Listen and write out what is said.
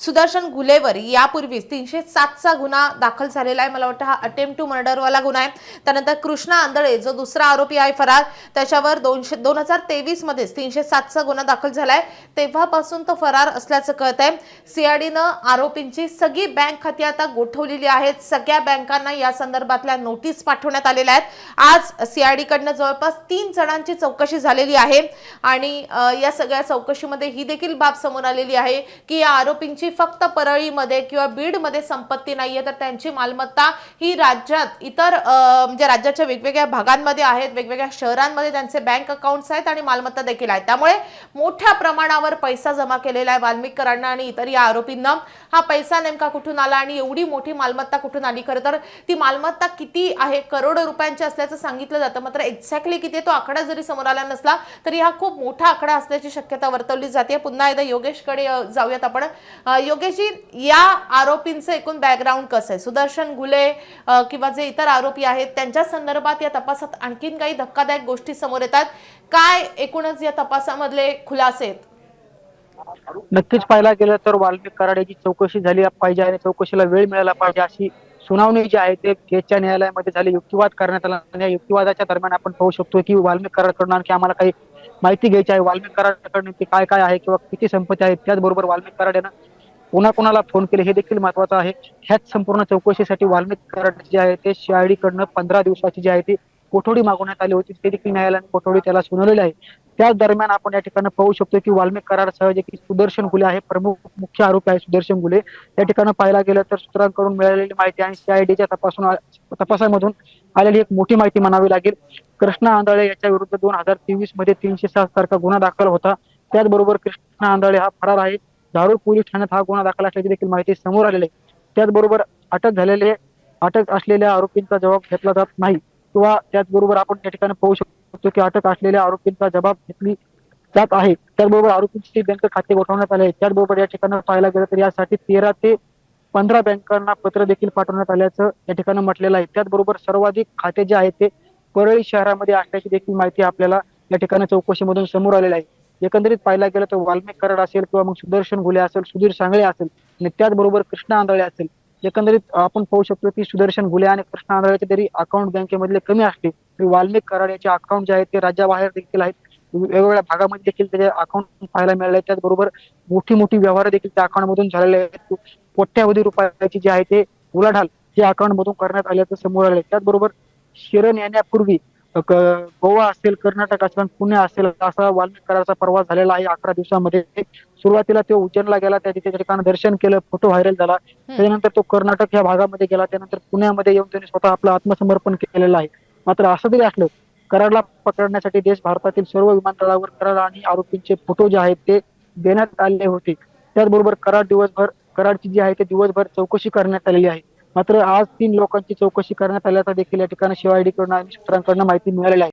सुदर्शन घुलेवर यापूर्वीच 307चा गुन्हा दाखल झालेला आहे। मला वाटतं हा अटेम्प्ट टू मर्डर वाला गुन्हा आहे। त्यानंतर कृष्णा आंधळे जो दुसरा आरोपी आहे फरार, त्याच्यावर 2023 मध्येच 307चा गुन्हा दाखल झालाय। तेव्हापासून तो फरार असल्याचं कळतंय। सीआयडीनं आरोपींची सगळी बँक खाती आता गोठवलेली आहेत। सगळ्या बँकांना या संदर्भातल्या नोटीस पाठवण्यात आलेल्या आहेत। आज सीआयडी कडनं जवळपास 3 जणांची चौकशी झालेली आहे आणि या सगळ्या चौकशीमध्ये ही देखील बाब समोर आलेली आहे की या आरोपींची फक्त परळीमध्ये किंवा बीडमध्ये संपत्ती नाहीये, तर त्यांची मालमत्ता ही राज्यात इतर म्हणजे राज्याच्या वेगवेगळ्या भागांमध्ये आहेत, वेगवेगळ्या शहरांमध्ये त्यांचे बँक अकाउंट्स आहेत आणि मालमत्ता देखील आहेत। त्यामुळे मोठ्या प्रमाणावर पैसा जमा केलेला आहे वाल्मिक कराडनं आणि इतर या आरोपींना। हा पैसा नेमका कुठून आला आणि एवढी मोठी मालमत्ता कुठून आली? खरं तर ती मालमत्ता किती आहे, करोडो रुपयांची असल्याचं सांगितलं जातं, मात्र एक्झॅक्टली किती तो आकडा जरी समोर आला नसला तरी हा खूप मोठा आकडा असल्याची शक्यता वर्तवली जाते। पुन्हा एकदा योगेशकडे जाऊयात आपण। योगेशजी, या आरोपींचं एकूण बॅकग्राऊंड कसं आहे? सुदर्शन घुले किंवा जे इतर आरोपी आहेत त्यांच्या संदर्भात या तपासात आणखीन काही धक्कादायक गोष्टी समोर येतात, काय एकूणच या तपासामधले खुलासे आहेत? नक्कीच पाहायला गेलं तर वाल्मिक कराड याची चौकशी झाली पाहिजे आणि चौकशीला वेळ मिळाला पाहिजे अशी सुनावणी जी आहे ते केसच्या न्यायालयामध्ये झाली। युक्तिवाद करण्यात आला आणि या युक्तिवादाच्या दरम्यान आपण पाहू शकतो की वाल्मिक कराडकडून आणखी आम्हाला काही माहिती घ्यायची आहे। वाल्मिक कराडकडून काय काय आहे किंवा किती संपत्ती आहे, त्याचबरोबर वाल्मिक कराड यानं कोणाकोणाला फोन केले हे देखील महत्वाचं आहे। ह्याच संपूर्ण चौकशीसाठी वाल्मिक कराड जे आहे ते सीआयडी कडनं 15 दिवसाची जी आहे ती कोठडी मागवण्यात आली होती, ते देखील न्यायालयाने कोठडी त्याला सुनावलेली आहे। त्याच दरम्यान आपण या ठिकाणी पाहू शकतो की वाल्मिक कराडसह जे की सुदर्शन घुले आहे, प्रमुख मुख्य आरोपी आहे सुदर्शन घुले, या ठिकाणी पाहायला गेलं तर सूत्रांकडून मिळालेली माहिती आणि सीआयडीच्या तपासामधून आलेली एक मोठी माहिती म्हणावी लागेल। कृष्णा आंधळे याच्या विरुद्ध 2023 मध्ये 307 सारखा गुन्हा दाखल होता। त्याचबरोबर कृष्णा आंधळे हा फरार आहे। धारूर पोलीस ठाण्यात हा गुन्हा दाखल असल्याची देखील माहिती समोर आलेली आहे। त्याचबरोबर अटक असलेल्या आरोपींचा जबाब घेतला जात नाही किंवा त्याचबरोबर आपण या ठिकाणी पाहू शकतो की अटक असलेल्या आरोपींचा जबाब घेतली जात आहे। त्याचबरोबर आरोपींची बँक खाते गोठवण्यात आले। त्याचबरोबर या ठिकाणी पाहायला गेलं तर यासाठी 13 ते 15 बँकांना पत्र देखील पाठवण्यात आल्याचं या ठिकाणी म्हटलेलं आहे। त्याचबरोबर सर्वाधिक खाते जे आहेत ते परळी शहरामध्ये असल्याची देखील माहिती आपल्याला या ठिकाणी चौकशीमधून समोर आलेली आहे। एकंदरीत पाहायला गेलं तर वाल्मिक कराड असेल किंवा मग सुदर्शन घुले असेल, सुधीर सांगळे असेल आणि त्याचबरोबर कृष्णा आंधळे असेल, एकंदरीत आपण पाहू शकतो की सुदर्शन घुले आणि कृष्णा आंधळेचे जरी अकाउंट बँकेमधले कमी असले तरी वाल्मिक कराड याचे अकाउंट जे आहेत ते राज्याबाहेर देखील आहेत, वेगवेगळ्या भागामध्ये देखील त्याचे अकाउंट पाहायला मिळाले। त्याचबरोबर मोठी मोठी व्यवहार देखील त्या अकाउंट मधून झालेले आहेत। कोट्यावधी रुपयाची जे आहे ते उलाढाल या अकाउंट मधून करण्यात आल्याचं समोर आले। त्याचबरोबर शरण येण्यापूर्वी गोवा असेल, कर्नाटक असेल, पुणे असेल असा वाल्मिक कराडचा प्रवास झालेला आहे 11 दिवसामध्ये। सुरुवातीला तो उज्जैनला गेला, त्या ठिकाणी दर्शन केलं, फोटो व्हायरल झाला। त्यानंतर तो कर्नाटक या भागामध्ये गेला, त्यानंतर पुण्यामध्ये येऊन त्यांनी स्वतः आपलं आत्मसमर्पण केलेलं आहे। मात्र असं जरी असलं, कराडला पकडण्यासाठी देश भारतातील सर्व विमानतळावर कराड आणि आरोपींचे फोटो जे आहेत ते देण्यात आले होते। त्याचबरोबर कराडची जी आहे ते दिवसभर चौकशी करण्यात आलेली आहे। मात्र आज 3 लोकांची चौकशी करण्यात आल्याचा देखील या ठिकाणी सीआयडी कडून आणि सूत्रांकडून माहिती मिळालेली आहे।